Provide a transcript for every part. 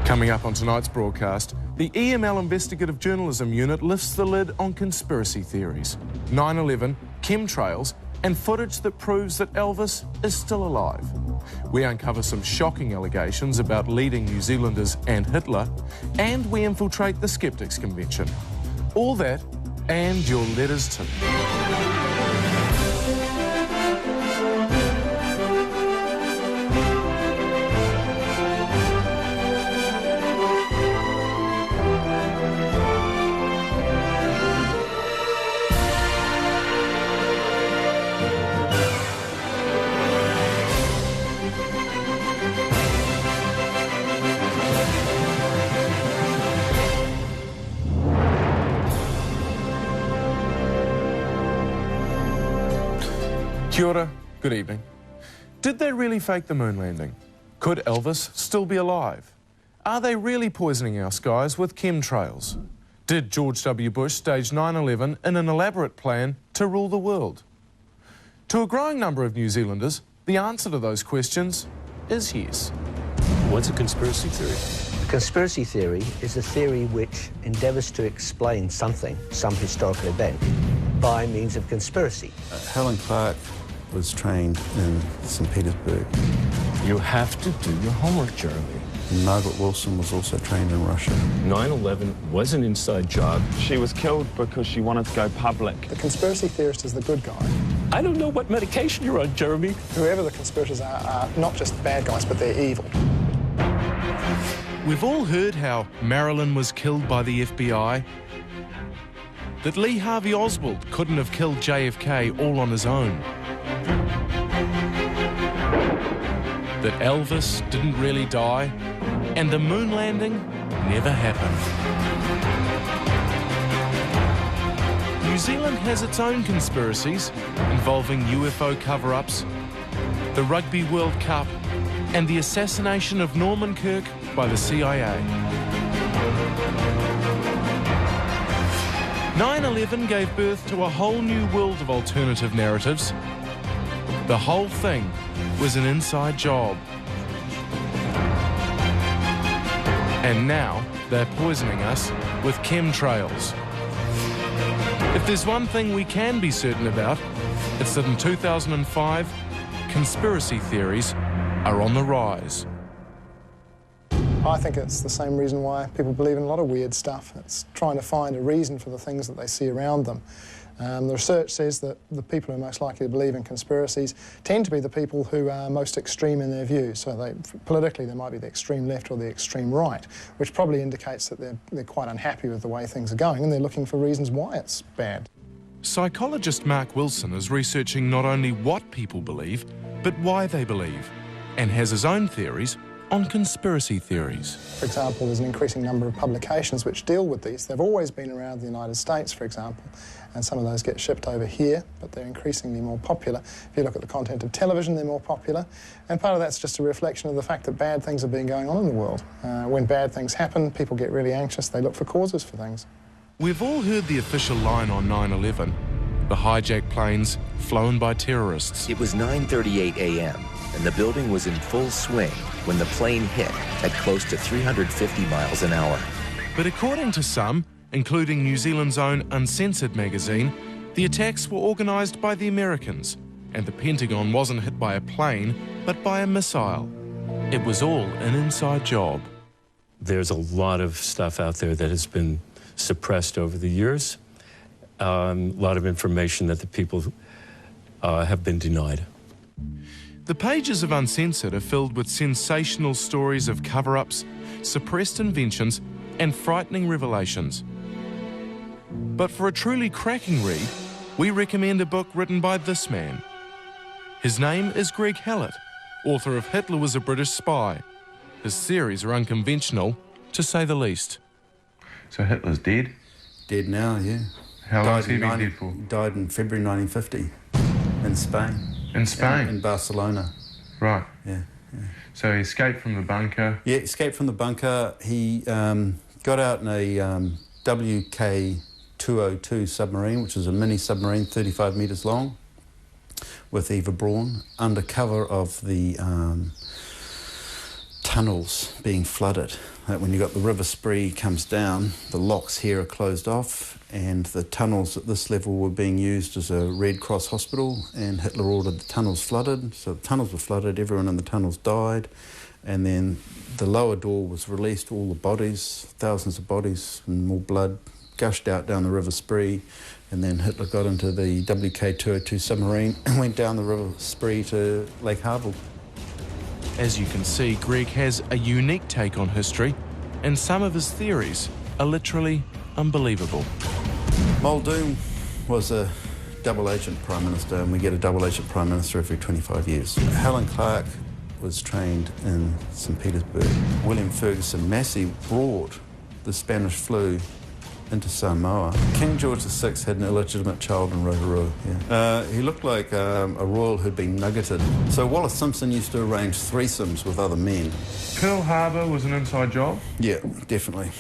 Coming up on tonight's broadcast, the EML Investigative Journalism Unit lifts the lid on conspiracy theories, 9/11, chemtrails, and footage that proves that Elvis is still alive. We uncover some shocking allegations about leading New Zealanders and Hitler, and we infiltrate the Skeptics Convention. All that, and your letters too. Kia ora, good evening. Did they really fake the moon landing? Could Elvis still be alive? Are they really poisoning our skies with chemtrails? Did George W. Bush stage 9/11 in an elaborate plan to rule the world? To a growing number of New Zealanders, the answer to those questions is yes. What's a conspiracy theory? A conspiracy theory is a theory which endeavours to explain something, some historical event, by means of conspiracy. Helen Clark was trained in St. Petersburg. You have to do your homework, Jeremy. And Margaret Wilson was also trained in Russia. 9/11 was an inside job. She was killed because she wanted to go public. The conspiracy theorist is the good guy. I don't know what medication you're on, Jeremy. Whoever the conspirators are not just bad guys, but they're evil. We've all heard how Marilyn was killed by the FBI, that Lee Harvey Oswald couldn't have killed JFK all on his own, that Elvis didn't really die, and the moon landing never happened. New Zealand has its own conspiracies involving UFO cover-ups, the Rugby World Cup, and the assassination of Norman Kirk by the CIA. 9/11 gave birth to a whole new world of alternative narratives. The whole thing was an inside job. And now they're poisoning us with chemtrails. If there's one thing we can be certain about, it's that in 2005, conspiracy theories are on the rise. I think it's the same reason why people believe in a lot of weird stuff. It's trying to find a reason for the things that they see around them. The research says that the people who are most likely to believe in conspiracies tend to be the people who are most extreme in their views. So politically, they might be the extreme left or the extreme right, which probably indicates that they're quite unhappy with the way things are going and they're looking for reasons why it's bad. Psychologist Mark Wilson is researching not only what people believe, but why they believe, and has his own theories on conspiracy theories. For example, there's an increasing number of publications which deal with these. They've always been around the United States, for example, and some of those get shipped over here, but they're increasingly more popular. If you look at the content of television, they're more popular, and part of that's just a reflection of the fact that bad things have been going on in the world. When bad things happen, people get really anxious, they look for causes for things. We've all heard the official line on 9/11, the hijacked planes flown by terrorists. It was 9:38 a.m. and the building was in full swing when the plane hit at close to 350 miles an hour. But according to some, including New Zealand's own Uncensored magazine, the attacks were organised by the Americans, and the Pentagon wasn't hit by a plane, but by a missile. It was all an inside job. There's a lot of stuff out there that has been suppressed over the years. A lot of information that the people have been denied. The pages of Uncensored are filled with sensational stories of cover-ups, suppressed inventions, and frightening revelations. But for a truly cracking read, we recommend a book written by this man. His name is Greg Hallett, author of Hitler Was a British Spy. His theories are unconventional, to say the least. So Hitler's dead? Dead now, yeah. How long has he been dead for? Died in February 1950 in Spain. In Spain? In Barcelona. Right. Yeah. So he escaped from the bunker? Yeah, escaped from the bunker. He got out in a WK-202 submarine, which is a mini submarine 35 metres long, with Eva Braun, under cover of the tunnels being flooded. When you got the River Spree comes down, the locks here are closed off, and the tunnels at this level were being used as a Red Cross hospital, and Hitler ordered the tunnels flooded. So the tunnels were flooded, everyone in the tunnels died, and then the lower door was released, all the bodies, thousands of bodies, and more blood gushed out down the River Spree, and then Hitler got into the WK-202 submarine and went down the River Spree to Lake Harville. As you can see, Greg has a unique take on history, and some of his theories are literally unbelievable. Muldoon was a double agent prime minister, and we get a double agent prime minister every 25 years. Helen Clark was trained in St. Petersburg. William Ferguson Massey brought the Spanish flu into Samoa. King George VI had an illegitimate child in Rotorua. Yeah. He looked like a royal who'd been nuggeted. So Wallace Simpson used to arrange threesomes with other men. Pearl Harbor was an inside job? Yeah, definitely.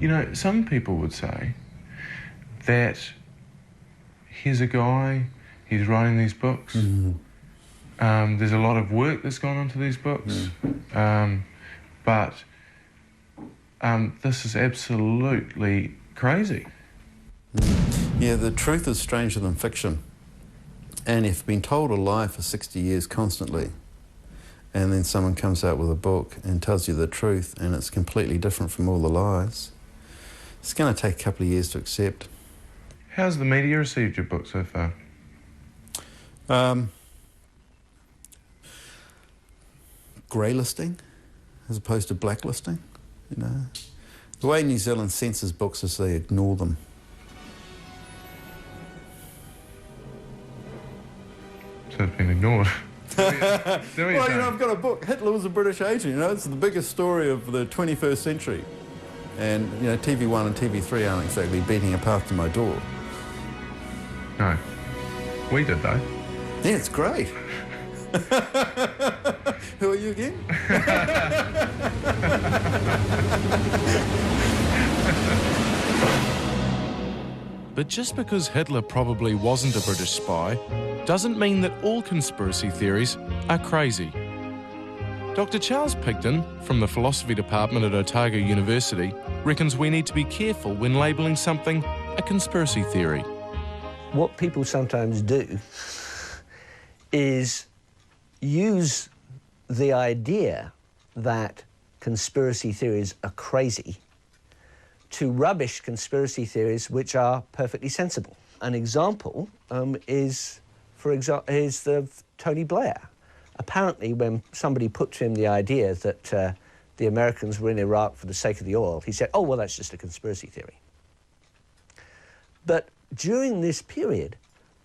You know, some people would say that here's a guy, he's writing these books. There's a lot of work that's gone into these books. But this is absolutely crazy. Yeah, the truth is stranger than fiction. And if you've been told a lie for 60 years constantly, and then someone comes out with a book and tells you the truth, and it's completely different from all the lies, it's going to take a couple of years to accept. How's the media received your book so far? Greylisting as opposed to blacklisting, you know. The way New Zealand censors books is they ignore them. So it's been ignored. Well, you know, I've got a book, Hitler was a British agent, you know, it's the biggest story of the 21st century. And, you know, TV1 and TV3 aren't exactly beating a path to my door. No. We did, though. Yeah, it's great. Who are you again? But just because Hitler probably wasn't a British spy doesn't mean that all conspiracy theories are crazy. Dr. Charles Pigden from the philosophy department at Otago University reckons we need to be careful when labelling something a conspiracy theory. What people sometimes do is use the idea that conspiracy theories are crazy to rubbish conspiracy theories which are perfectly sensible. An example is the Tony Blair. Apparently, when somebody put to him the idea that the Americans were in Iraq for the sake of the oil, he said, oh, well, that's just a conspiracy theory. But during this period,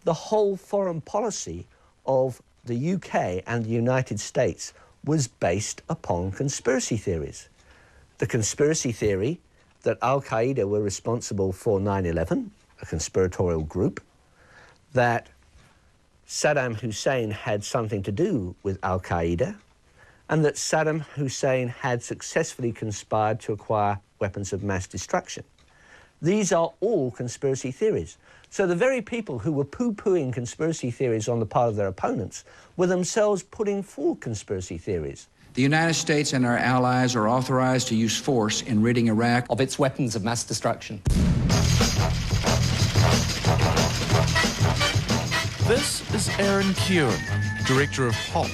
the whole foreign policy of the UK and the United States was based upon conspiracy theories. The conspiracy theory that Al-Qaeda were responsible for 9/11, a conspiratorial group, that Saddam Hussein had something to do with Al-Qaeda, and that Saddam Hussein had successfully conspired to acquire weapons of mass destruction. These are all conspiracy theories. So the very people who were poo-pooing conspiracy theories on the part of their opponents were themselves putting forward conspiracy theories. The United States and our allies are authorized to use force in ridding Iraq of its weapons of mass destruction. This is Aaron Keown, director of Hop,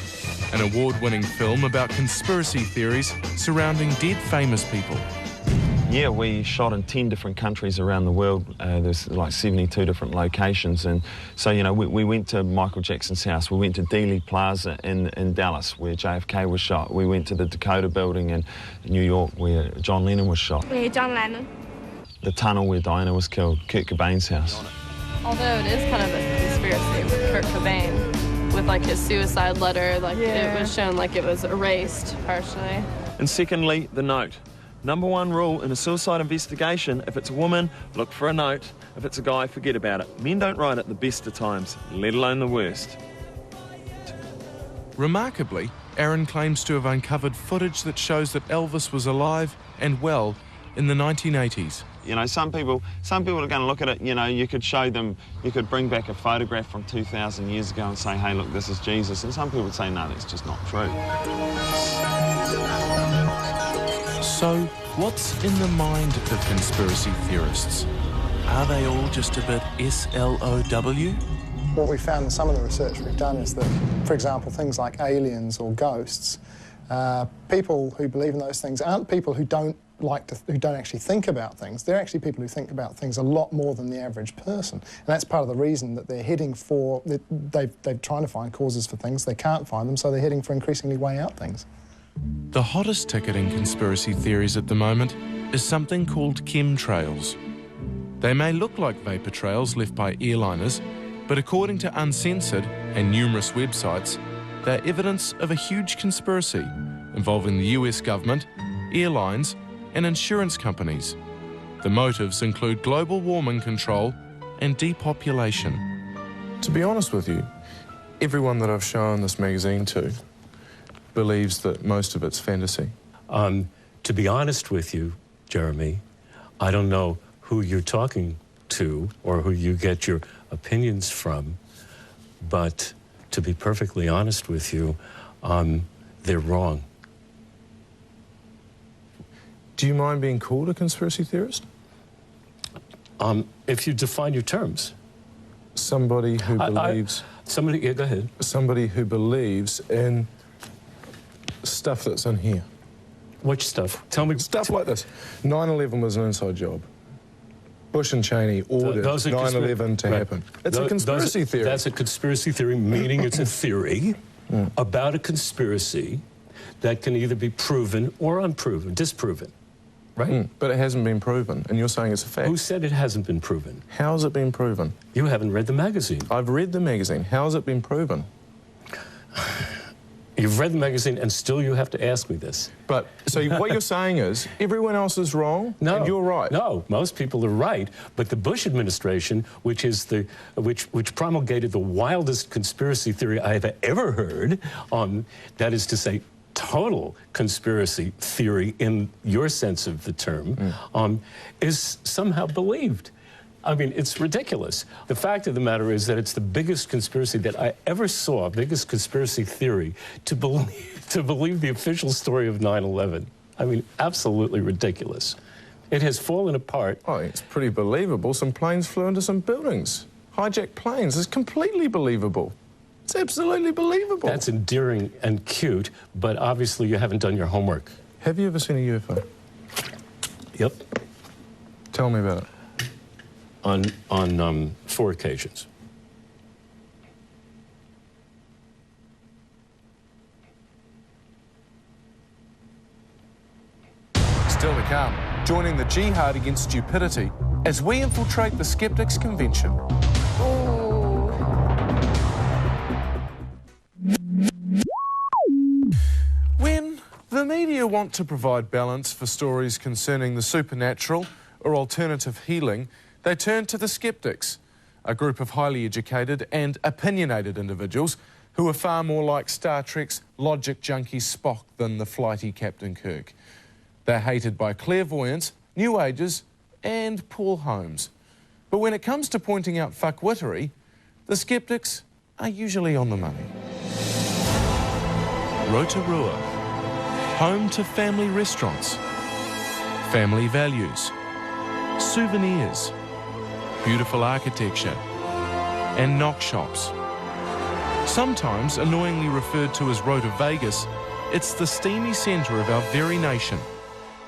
an award-winning film about conspiracy theories surrounding dead famous people. Yeah, we shot in 10 different countries around the world. There's like 72 different locations. And so, you know, we went to Michael Jackson's house. We went to Dealey Plaza in Dallas, where JFK was shot. We went to the Dakota building in New York, where John Lennon was shot. Where John Lennon. The tunnel where Diana was killed, Kurt Cobain's house. Although it is kind of a conspiracy with Kurt Cobain, with like his suicide letter, like it was shown like it was erased partially. And secondly, the note. Number one rule in a suicide investigation, if it's a woman, look for a note. If it's a guy, forget about it. Men don't write at the best of times, let alone the worst. Remarkably, Aaron claims to have uncovered footage that shows that Elvis was alive and well in the 1980s. You know, some people are going to look at it, you know, you could show them, you could bring back a photograph from 2,000 years ago and say, hey, look, this is Jesus. And some people would say, no, that's just not true. So, what's in the mind of conspiracy theorists? Are they all just a bit SLOW? What we found in some of the research we've done is that, for example, things like aliens or ghosts, people who believe in those things aren't people who don't actually think about things. They're actually people who think about things a lot more than the average person. And that's part of the reason that they're heading for, they're trying to find causes for things, they can't find them, so they're heading for increasingly way out things. The hottest ticket in conspiracy theories at the moment is something called chemtrails. They may look like vapour trails left by airliners, but according to Uncensored and numerous websites, they're evidence of a huge conspiracy involving the US government, airlines, and insurance companies. The motives include global warming control and depopulation. To be honest with you, everyone that I've shown this magazine to believes that most of it's fantasy. To be honest with you, Jeremy, I don't know who you're talking to or who you get your opinions from, but to be perfectly honest with you, they're wrong. Do you mind being called a conspiracy theorist? If you define your terms. Somebody who believes... Yeah, go ahead. Somebody who believes in stuff that's in here. Which stuff? Tell me. Stuff like this. 9/11 was an inside job. Bush and Cheney ordered 9/11 to happen. It's a conspiracy theory. That's a conspiracy theory, meaning it's a theory about a conspiracy that can either be proven or unproven, disproven, right? But it hasn't been proven, and you're saying it's a fact. Who said it hasn't been proven? How's it been proven? You haven't read the magazine. I've read the magazine. How's it been proven? You've read the magazine, and still you have to ask me this. But, so what you're saying is, everyone else is wrong, and you're right. No, most people are right, but the Bush administration, which promulgated the wildest conspiracy theory I have ever heard, that is to say, total conspiracy theory in your sense of the term, is somehow believed. I mean, it's ridiculous. The fact of the matter is that it's the biggest conspiracy that I ever saw, biggest conspiracy theory, to believe the official story of 9/11. I mean, absolutely ridiculous. It has fallen apart. Oh, it's pretty believable. Some planes flew into some buildings. Hijacked planes. It's completely believable. It's absolutely believable. That's endearing and cute, but obviously you haven't done your homework. Have you ever seen a UFO? Yep. Tell me about it. On 4 occasions. Still to come, joining the jihad against stupidity as we infiltrate the Skeptics Convention. When the media want to provide balance for stories concerning the supernatural or alternative healing, they turn to the skeptics, a group of highly educated and opinionated individuals who are far more like Star Trek's logic junkie Spock than the flighty Captain Kirk. They're hated by clairvoyants, New Agers and Paul Holmes. But when it comes to pointing out fuckwittery, the skeptics are usually on the money. Rotorua, home to family restaurants, family values, souvenirs, beautiful architecture, and knock shops. Sometimes annoyingly referred to as Rota Vegas, it's the steamy centre of our very nation,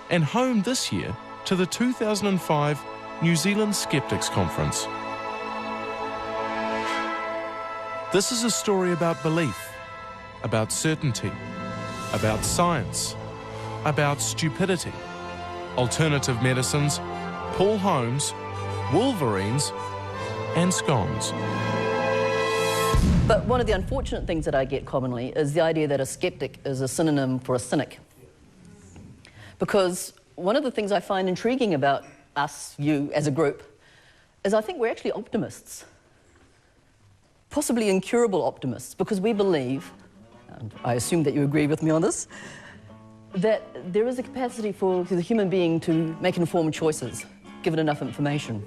and home this year to the 2005 New Zealand Skeptics Conference. This is a story about belief, about certainty, about science, about stupidity, alternative medicines, Paul Holmes, Wolverines, and scones. But one of the unfortunate things that I get commonly is the idea that a skeptic is a synonym for a cynic. Because one of the things I find intriguing about us, you, as a group, is I think we're actually optimists. Possibly incurable optimists, because we believe, and I assume that you agree with me on this, that there is a capacity for the human being to make informed choices, given enough information.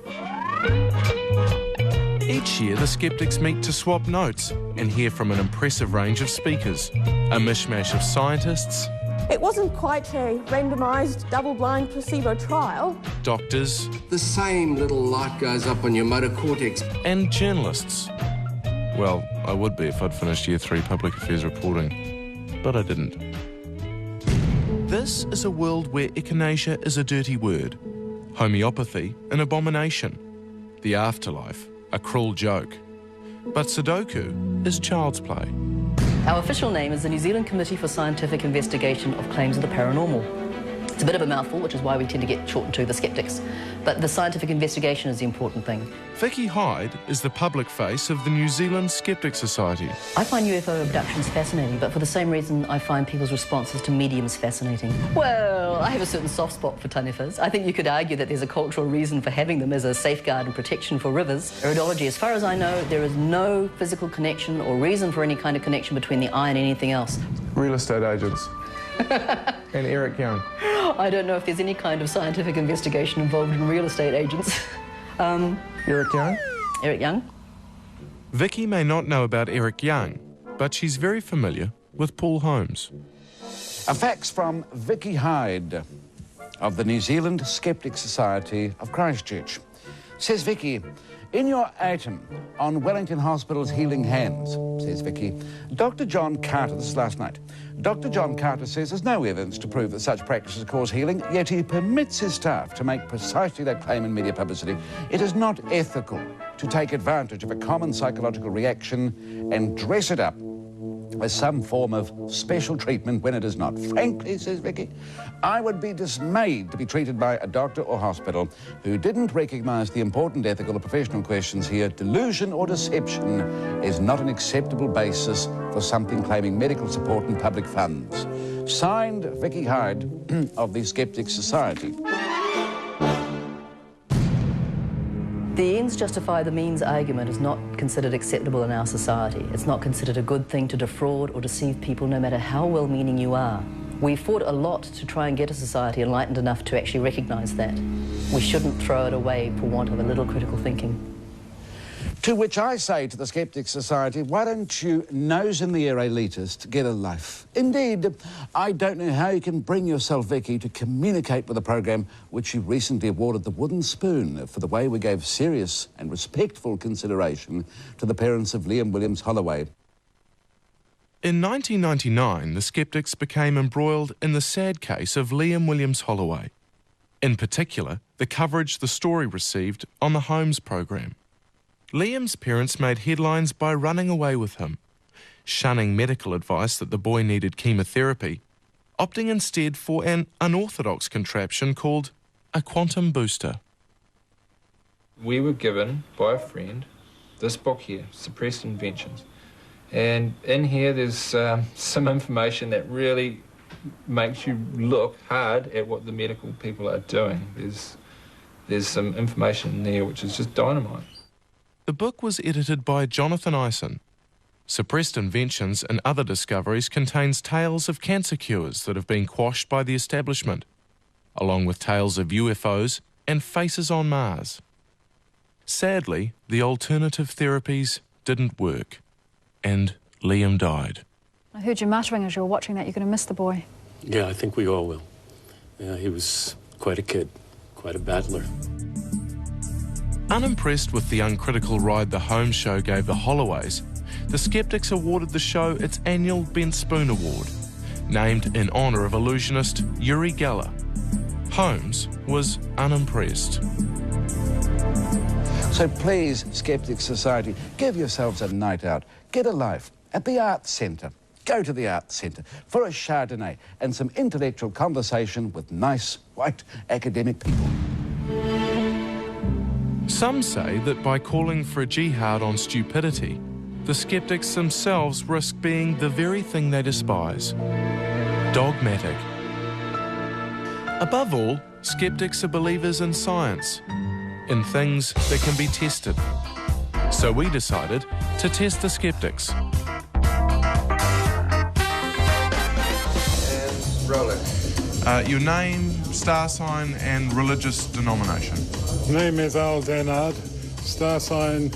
Each year, the skeptics meet to swap notes and hear from an impressive range of speakers, a mishmash of scientists, It wasn't quite a randomised, double-blind placebo trial. Doctors. The same little light goes up on your motor cortex. And journalists. Well, I would be if I'd finished Year 3 Public Affairs reporting, but I didn't. This is a world where echinacea is a dirty word, homeopathy an abomination, the afterlife a cruel joke, but Sudoku is child's play. Our official name is the New Zealand Committee for Scientific Investigation of Claims of the Paranormal. It's a bit of a mouthful, which is why we tend to get shortened to the skeptics. But the scientific investigation is the important thing. Vicky Hyde is the public face of the New Zealand Skeptic Society. I find UFO abductions fascinating, but for the same reason I find people's responses to mediums fascinating. Well, I have a certain soft spot for tanifas. I think you could argue that there's a cultural reason for having them as a safeguard and protection for rivers. Iridology, as far as I know, there is no physical connection or reason for any kind of connection between the eye and anything else. Real estate agents. And Eric Young. I don't know if there's any kind of scientific investigation involved in real estate agents. Eric Young? Eric Young? Vicky may not know about Eric Young, but she's very familiar with Paul Holmes. A fax from Vicky Hyde of the New Zealand Skeptic Society of Christchurch. Says Vicky, in your item on Wellington Hospital's healing hands, says Vicky, Dr. John Carter, this is last night, Dr. John Carter says there's no evidence to prove that such practices cause healing, yet he permits his staff to make precisely that claim in media publicity. It is not ethical to take advantage of a common psychological reaction and dress it up as some form of special treatment when it is not. Frankly, says Vicky, I would be dismayed to be treated by a doctor or hospital who didn't recognise the important ethical or professional questions here. Delusion or deception is not an acceptable basis for something claiming medical support and public funds. Signed, Vicky Hyde of the Skeptic Society. The ends justify the means argument is not considered acceptable in our society. It's not considered a good thing to defraud or deceive people, no matter how well-meaning you are. We fought a lot to try and get a society enlightened enough to actually recognise that. We shouldn't throw it away for want of a little critical thinking. To which I say to the Skeptic Society, why don't you nose in the air elitist, get a life? Indeed, I don't know how you can bring yourself, Vicky, to communicate with a program which you recently awarded the wooden spoon for the way we gave serious and respectful consideration to the parents of Liam Williams Holloway. In 1999, the skeptics became embroiled in the sad case of Liam Williams Holloway. In particular, the coverage the story received on the Holmes program. Liam's parents made headlines by running away with him, shunning medical advice that the boy needed chemotherapy, opting instead for an unorthodox contraption called a quantum booster. We were given by a friend this book here, Suppressed Inventions. And in here there's some information that really makes you look hard at what the medical people are doing. There's some information in there which is just dynamite. The book was edited by Jonathan Eisen. Suppressed Inventions and Other Discoveries contains tales of cancer cures that have been quashed by the establishment, along with tales of UFOs and faces on Mars. Sadly, the alternative therapies didn't work, and Liam died. I heard you muttering as you were watching that. You're going to miss the boy. Yeah, I think we all will. Yeah, he was quite a kid, quite a battler. Unimpressed with the uncritical ride the Holmes show gave the Holloways, the skeptics awarded the show its annual Bent Spoon Award, named in honour of illusionist Uri Geller. Holmes was unimpressed. So please, Skeptic Society, give yourselves a night out. Get a life at the Arts Centre. Go to the Arts Centre for a Chardonnay and some intellectual conversation with nice, white, academic people. Some say that by calling for a jihad on stupidity, the skeptics themselves risk being the very thing they despise: dogmatic. Above all, skeptics are believers in science, in things that can be tested. So we decided to test the skeptics. And roll it. Your name, star sign and religious denomination. Name is Al Dennard, star sign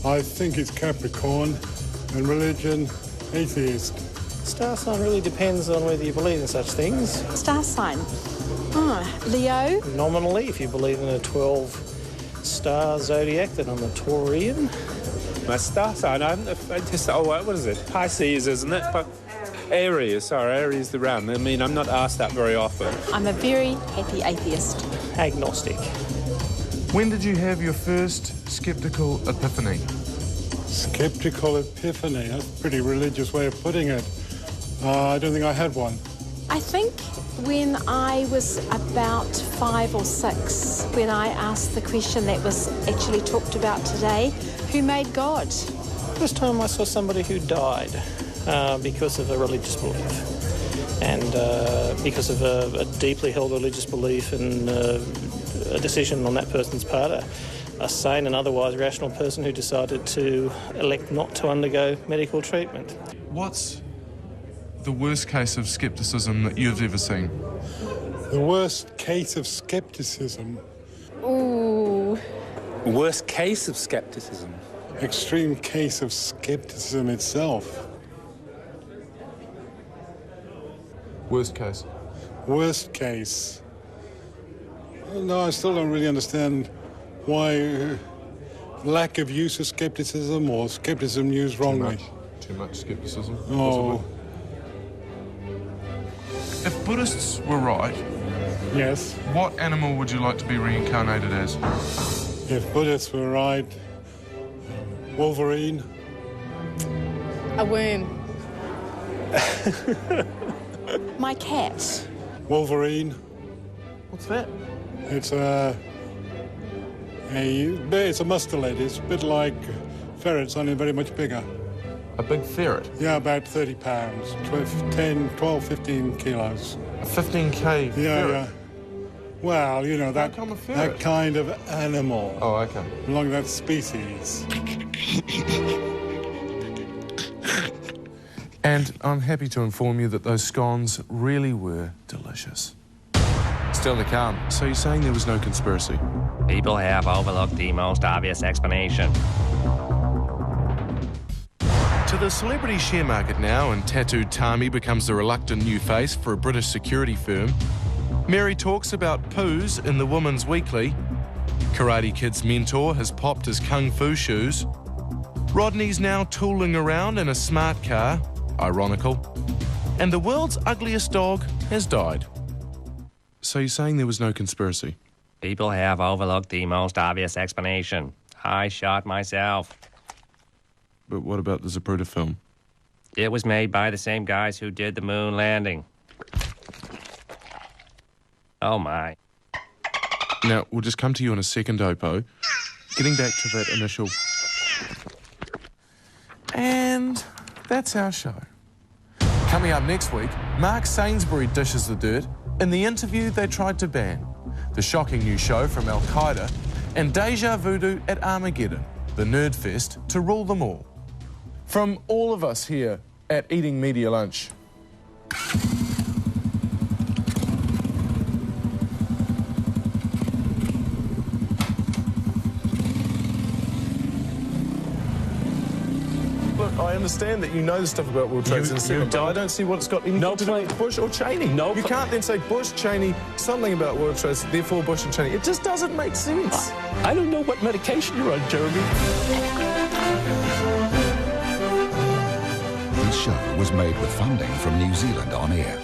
I think it's Capricorn, and religion atheist. Star sign really depends on whether you believe in such things. Star sign? Leo? Nominally, if you believe in a 12-star zodiac, then I'm a Taurian. My star sign, what is it? Pisces, isn't it? But Aries, Aries the ram. I mean, I'm not asked that very often. I'm a very happy atheist. Agnostic. When did you have your first sceptical epiphany? Skeptical epiphany, that's a pretty religious way of putting it. I don't think I had one. I think when I was about 5 or 6, when I asked the question that was actually talked about today, who made God? First time I saw somebody who died because of a religious belief, and because of a deeply held religious belief and a decision on that person's part, a sane and otherwise rational person who decided to elect not to undergo medical treatment. What's the worst case of scepticism that you've ever seen? The worst case of scepticism? Ooh. Worst case of scepticism? Extreme case of scepticism itself. Worst case? Worst case? No, I still don't really understand why lack of use of scepticism or scepticism used wrongly. Too much scepticism? Oh. Possibly. If Buddhists were right, yes, what animal would you like to be reincarnated as? If Buddhists were right, Wolverine. A worm. My cat. Wolverine. What's that? It's it's a mustelid. It's a bit like ferrets, only very much bigger. A big ferret? Yeah, about 30 pounds, 12, 15 kilos. A 15K ferret? Yeah. Well, you know, that kind of animal. Oh, okay. Belong to that species. And I'm happy to inform you that those scones really were delicious. Still to come. So you're saying there was no conspiracy? People have overlooked the most obvious explanation. To the celebrity share market now, and tattooed Tommy becomes the reluctant new face for a British security firm. Mary talks about poos in the Woman's Weekly. Karate Kid's mentor has popped his kung fu shoes. Rodney's now tooling around in a smart car. Ironical. And the world's ugliest dog has died. So you're saying there was no conspiracy? People have overlooked the most obvious explanation. I shot myself. But what about the Zapruder film? It was made by the same guys who did the moon landing. Oh, my. Now, we'll just come to you in a second, Oppo. Getting back to that initial... And that's our show. Coming up next week, Mark Sainsbury dishes the dirt in the interview they tried to ban, the shocking new show from Al-Qaeda, and Deja Voodoo at Armageddon, the nerd fest to rule them all. From all of us here at Eating Media Lunch. Look, I understand that you know the stuff about World Trade Center, but I don't see what it's got anything to do with Bush or Cheney. You can't then say Bush, Cheney, something about World Trade Center, therefore Bush and Cheney. It just doesn't make sense. I don't know what medication you're on, Jeremy. This show was made with funding from New Zealand On Air.